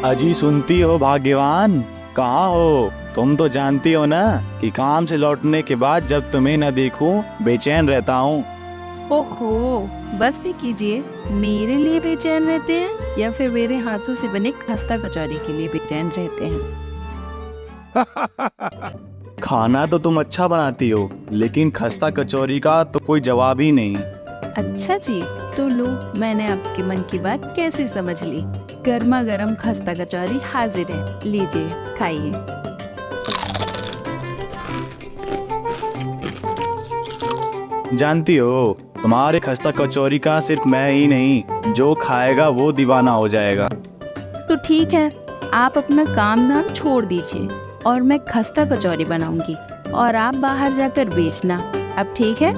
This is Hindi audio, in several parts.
अजी सुनती हो भाग्यवान, कहाँ हो? तुम तो जानती हो ना कि काम से लौटने के बाद जब तुम्हें न देखूं बेचैन रहता हूँ। ओहो, बस भी कीजिए। मेरे लिए बेचैन रहते हैं या फिर मेरे हाथों से बने खस्ता कचौरी के लिए बेचैन रहते हैं? खाना तो तुम अच्छा बनाती हो, लेकिन खस्ता कचौरी का तो कोई जवाब ही नहीं। अच्छा जी, तो लो, मैंने आपके मन की बात कैसे समझ ली। गर्मा गर्म खस्ता कचौरी हाजिर है, लीजिए खाइए। जानती हो, तुम्हारे खस्ता कचौरी का सिर्फ मैं ही नहीं, जो खाएगा वो दीवाना हो जाएगा। तो ठीक है, आप अपना काम धाम छोड़ दीजिए और मैं खस्ता कचौरी बनाऊंगी और आप बाहर जाकर बेचना। अब ठीक है?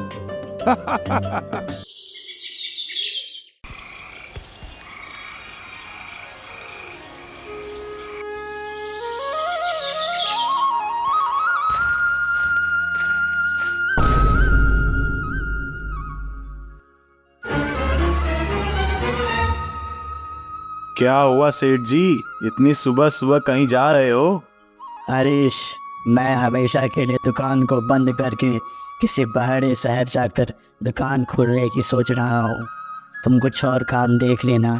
क्या हुआ सेठ जी, इतनी सुबह सुबह कहीं जा रहे हो? हरीश, मैं हमेशा के लिए दुकान को बंद करके किसी बाहरी शहर जाकर दुकान खोलने की सोच रहा हूँ। तुम कुछ और काम देख लेना।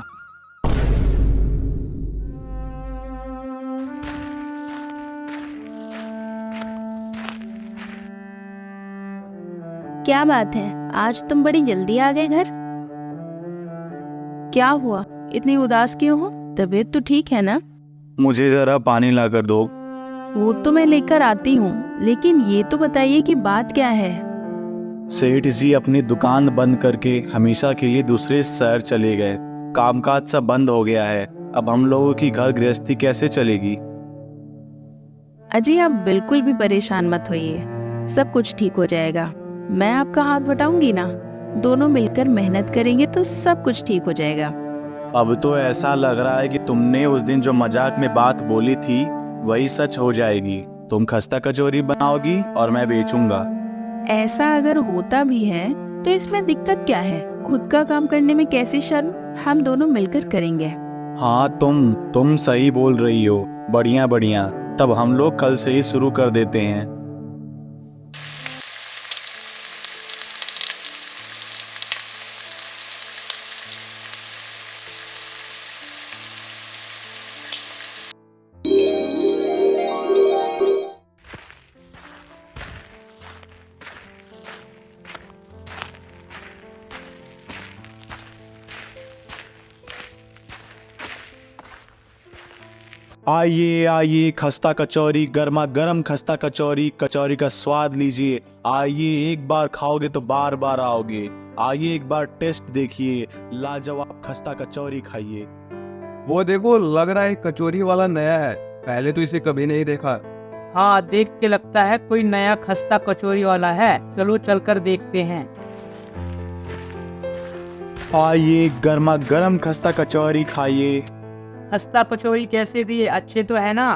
क्या बात है, आज तुम बड़ी जल्दी आ गए घर? क्या हुआ, इतनी उदास क्यों हो? तबीयत तो ठीक है ना? मुझे जरा पानी ला कर दो। वो तो मैं लेकर आती हूँ, लेकिन ये तो बताइए कि बात क्या है? सेठ जी अपनी दुकान बंद करके हमेशा के लिए दूसरे शहर चले गए। कामकाज सब बंद हो गया है। अब हम लोगों की घर गृहस्थी कैसे चलेगी? अजी, आप बिल्कुल भी परेशान मत होइए, सब कुछ ठीक हो जाएगा। मैं आपका हाथ बटाऊंगी ना, दोनों मिलकर मेहनत करेंगे तो सब कुछ ठीक हो जाएगा। अब तो ऐसा लग रहा है कि तुमने उस दिन जो मजाक में बात बोली थी वही सच हो जाएगी। तुम खस्ता कचौरी बनाओगी और मैं बेचूंगा। ऐसा अगर होता भी है तो इसमें दिक्कत क्या है? खुद का काम करने में कैसी शर्म, हम दोनों मिलकर करेंगे। हाँ, तुम सही बोल रही हो। बढ़िया बढ़िया, तब हम लोग कल से ही शुरू कर देते हैं। आइए आइए, खस्ता कचौरी, गर्मा गर्म खस्ता कचौरी, कचौरी का स्वाद लीजिए। आइए, एक बार खाओगे तो बार बार आओगे। आइए, एक बार टेस्ट देखिए, लाजवाब खस्ता कचौरी खाइए। वो देखो, लग रहा है कचौरी वाला नया है, पहले तो इसे कभी नहीं देखा। हाँ, देख के लगता है कोई नया खस्ता कचौरी वाला है। चलो चलकर देखते हैं। आइए, गर्मा गर्म खस्ता कचौरी खाइए। खस्ता कचौरी कैसे दिए, अच्छे तो है ना?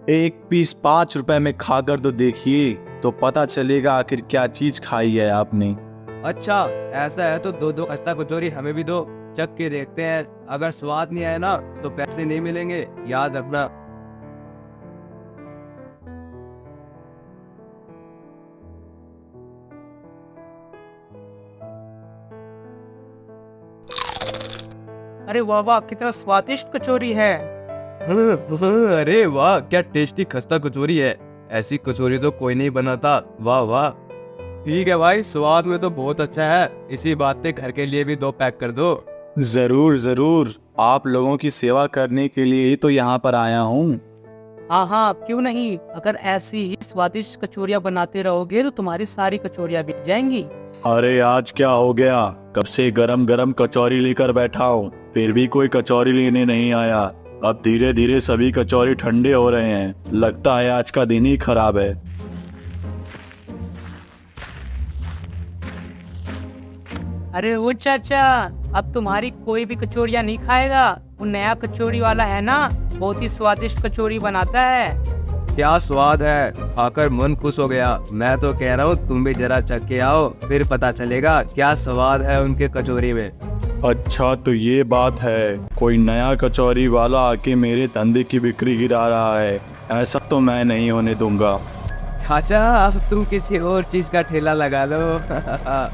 एक पीस 5 रुपए में खाकर तो देखिए, तो पता चलेगा आखिर क्या चीज खाई है आपने। अच्छा, ऐसा है तो दो दो खस्ता कचौरी हमें भी दो, चख के देखते हैं। अगर स्वाद नहीं आया ना तो पैसे नहीं मिलेंगे, याद रखना। अरे वाह वाह, कितना स्वादिष्ट कचौरी है। अरे वाह, क्या टेस्टी खस्ता कचौरी है। ऐसी कचौरी तो कोई नहीं बनाता। वाह वाह। ठीक है भाई, स्वाद में तो बहुत अच्छा है। इसी बात पे घर के लिए भी 2 पैक कर दो। जरूर जरूर, आप लोगों की सेवा करने के लिए ही तो यहाँ पर आया हूँ। हाँ हाँ, क्यों नहीं। अगर ऐसी ही स्वादिष्ट कचौरियाँ बनाते रहोगे तो तुम्हारी सारी कचौरियाँ बिक जाएंगी। अरे आज क्या हो गया, कब से गरम गरम कचौरी लेकर बैठा हूँ, फिर भी कोई कचौरी लेने नहीं आया। अब धीरे धीरे सभी कचौरी ठंडे हो रहे हैं। लगता है आज का दिन ही खराब है। अरे वो चाचा, अब तुम्हारी कोई भी कचौड़ियाँ नहीं खाएगा। वो नया कचौड़ी वाला है ना, बहुत ही स्वादिष्ट कचौड़ी बनाता है। क्या स्वाद है, खाकर मन खुश हो गया। मैं तो कह रहा हूँ तुम भी जरा चख के आओ, फिर पता चलेगा क्या स्वाद है उनके कचौरी में। अच्छा तो ये बात है, कोई नया कचौरी वाला आके मेरे धंधे की बिक्री गिरा रहा है। ऐसा तो मैं नहीं होने दूंगा। चाचा अब तुम किसी और चीज का ठेला लगा लो।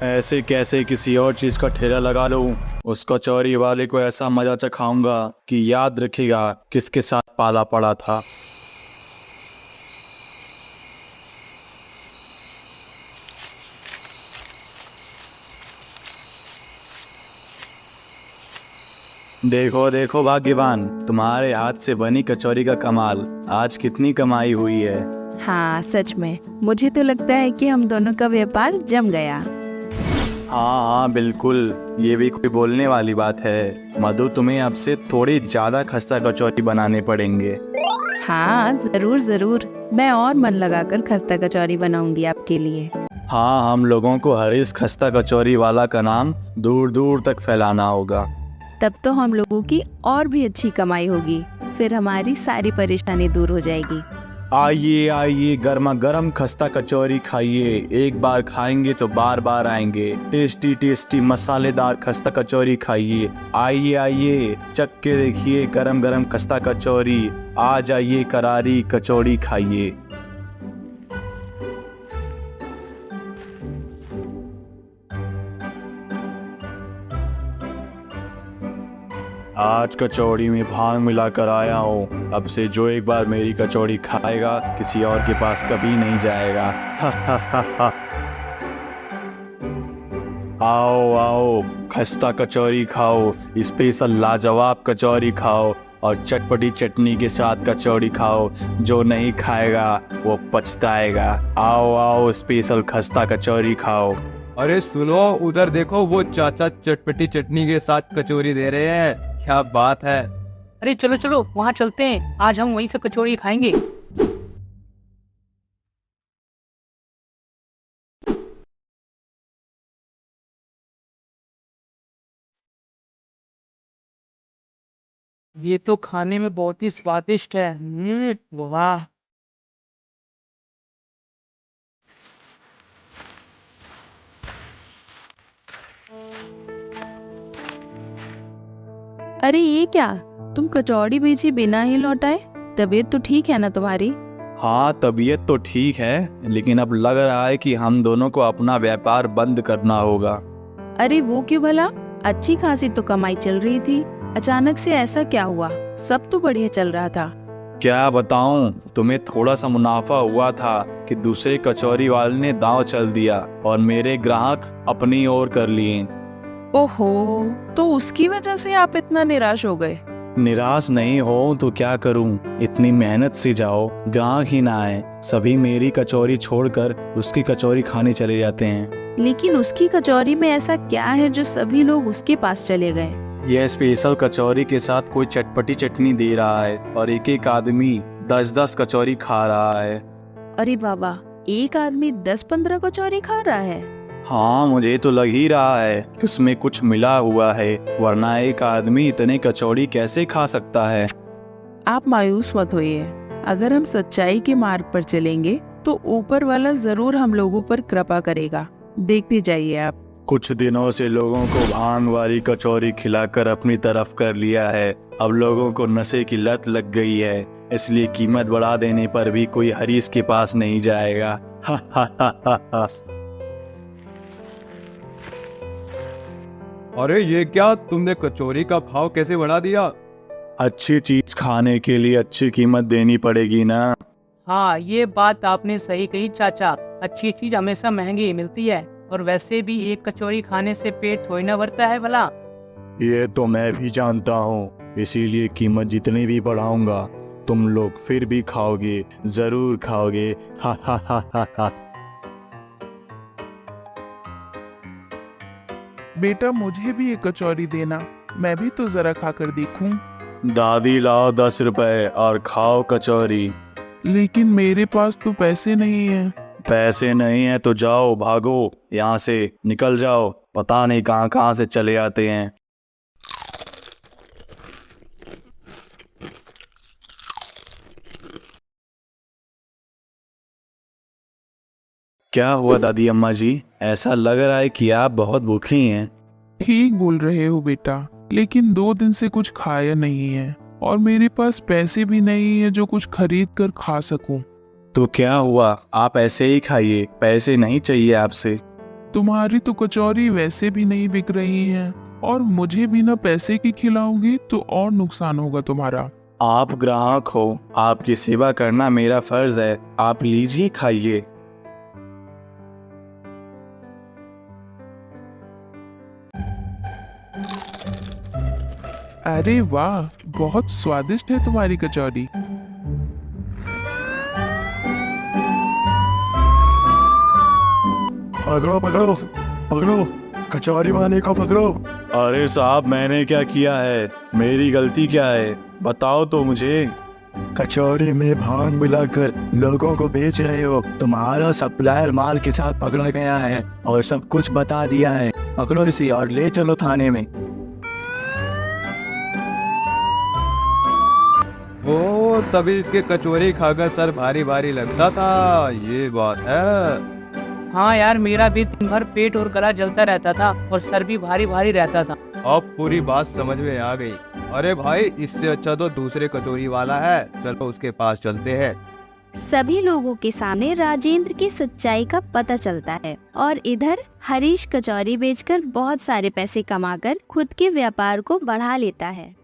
ऐसे कैसे किसी और चीज का ठेला लगा लूं? उस कचौरी वाले को ऐसा मजा चखाऊंगा कि याद रखेगा किसके साथ पाला पड़ा था। देखो देखो भाग्यवान, तुम्हारे हाथ से बनी कचौरी का कमाल। आज कितनी कमाई हुई है। हाँ सच में, मुझे तो लगता है कि हम दोनों का व्यापार जम गया। हाँ हाँ बिल्कुल, ये भी कोई बोलने वाली बात है। मधु, तुम्हें अब से थोड़ी ज्यादा खस्ता कचौरी बनाने पड़ेंगे। हाँ जरूर जरूर, मैं और मन लगाकर खस्ता कचौरी बनाऊंगी आपके लिए। हाँ, हम लोगों को हरीश खस्ता कचौरी वाला का नाम दूर दूर तक फैलाना होगा। तब तो हम लोगों की और भी अच्छी कमाई होगी, फिर हमारी सारी परेशानी दूर हो जाएगी। आइए आइए, गर्मा गर्म खस्ता कचौरी खाइए। एक बार खाएंगे तो बार बार आएंगे। टेस्टी टेस्टी मसालेदार खस्ता कचौरी खाइए। आइए आइए, चख के देखिए गरम गरम खस्ता कचौरी। आ जाइए, करारी कचौड़ी खाइए। आज कचौड़ी में भांग मिलाकर आया हूँ। अब से जो एक बार मेरी कचौड़ी खाएगा किसी और के पास कभी नहीं जाएगा। आओ आओ, खस्ता कचौरी खाओ, स्पेशल लाजवाब कचौरी खाओ और चटपटी चटनी के साथ कचौड़ी खाओ। जो नहीं खाएगा वो पछताएगा। आओ आओ, स्पेशल खस्ता कचौरी खाओ। अरे सुनो, उधर देखो, वो चाचा चटपटी चटनी के साथ कचौरी दे रहे हैं। क्या बात है। अरे चलो चलो वहाँ चलते हैं, आज हम वहीं से कचौड़ी खाएंगे। ये तो खाने में बहुत ही स्वादिष्ट है। वाह। अरे ये क्या, तुम कचौड़ी बेची बिना ही लौटाए? तबीयत तो ठीक है ना तुम्हारी? हाँ तबीयत तो ठीक है, लेकिन अब लग रहा है कि हम दोनों को अपना व्यापार बंद करना होगा। अरे वो क्यों भला? अच्छी खासी तो कमाई चल रही थी, अचानक से ऐसा क्या हुआ? सब तो बढ़िया चल रहा था। क्या बताऊं, तुम्हें थोड़ा सा मुनाफा हुआ था कि दूसरे कचौरी वाले ने दांव चल दिया और मेरे ग्राहक अपनी ओर कर लिए। ओहो, तो उसकी वजह से आप इतना निराश हो गए? निराश नहीं हो तो क्या करूं, इतनी मेहनत से जाओ, ग्राहक ही ना आए। सभी मेरी कचौरी छोड़कर उसकी कचौरी खाने चले जाते हैं। लेकिन उसकी कचौरी में ऐसा क्या है जो सभी लोग उसके पास चले गए? यह स्पेशल कचौरी के साथ कोई चटपटी चटनी दे रहा है और एक एक आदमी 10-10 कचौरी खा रहा है। अरे बाबा, एक आदमी 10-15 कचौरी खा रहा है? हाँ, मुझे तो लग ही रहा है उसमें कुछ मिला हुआ है, वरना एक आदमी इतने कचौड़ी कैसे खा सकता है। आप मायूस मत होइए, अगर हम सच्चाई के मार्ग पर चलेंगे तो ऊपर वाला जरूर हम लोगों पर कृपा करेगा। देखते जाइए आप। कुछ दिनों से लोगों को भांग वाली कचौरी खिलाकर अपनी तरफ कर लिया है। अब लोगों को नशे की लत लग गई है, इसलिए कीमत बढ़ा देने पर भी कोई हरीश के पास नहीं जाएगा। अरे ये क्या, तुमने कचौरी का भाव कैसे बढ़ा दिया? अच्छी चीज खाने के लिए अच्छी कीमत देनी पड़ेगी ना। हाँ ये बात आपने सही कही चाचा, अच्छी चीज हमेशा महंगी ही मिलती है। और वैसे भी एक कचौरी खाने से पेट थोड़ी ना भरता है भला। ये तो मैं भी जानता हूँ, इसीलिए कीमत जितनी भी बढ़ाऊंगा तुम लोग फिर भी खाओगे, जरूर खाओगे। हा हा हा हा हा। बेटा मुझे भी एक कचौरी देना, मैं भी तो जरा खाकर देखूं। दादी लाओ 10 रुपए और खाओ कचौरी। लेकिन मेरे पास तो पैसे नहीं है। पैसे नहीं है तो जाओ, भागो यहाँ से, निकल जाओ। पता नहीं कहाँ कहाँ से चले आते हैं। क्या हुआ दादी अम्मा जी? ऐसा लग रहा है कि आप बहुत भूखी हैं। ठीक बोल रहे हो बेटा, लेकिन 2 दिन से कुछ खाया नहीं है और मेरे पास पैसे भी नहीं है जो कुछ खरीद कर खा सकूं। तो क्या हुआ, आप ऐसे ही खाइए, पैसे नहीं चाहिए आपसे। तुम्हारी तो कचौरी वैसे भी नहीं बिक रही है और मुझे बिना पैसे की खिलाओगे तो और नुकसान होगा तुम्हारा। आप ग्राहक हो, आपकी सेवा करना मेरा फर्ज है। आप लीजिए, खाइए। अरे वाह, बहुत स्वादिष्ट है तुम्हारी कचौरी। पकड़ो पकड़ो पकड़ो, कचौरी वाले को पकड़ो। अरे साहब, मैंने क्या किया है? मेरी गलती क्या है? बताओ तो मुझे। कचौरी में भांग मिलाकर लोगों को बेच रहे हो। तुम्हारा सप्लायर माल के साथ पकड़ा गया है और सब कुछ बता दिया है। पकड़ो इसे और ले चलो थाने में। ओ, तभी इसके कचौरी खाकर सर भारी भारी लगता था, ये बात है। हाँ यार, मेरा भी दिन भर पेट और गला जलता रहता था और सर भी भारी भारी रहता था। अब पूरी बात समझ में आ गई। अरे भाई, इससे अच्छा तो दूसरे कचौरी वाला है, चलो उसके पास चलते हैं। सभी लोगों के सामने राजेंद्र की सच्चाई का पता चलता है और इधर हरीश कचौरी बेचकर बहुत सारे पैसे कमाकर खुद के व्यापार को बढ़ा लेता है।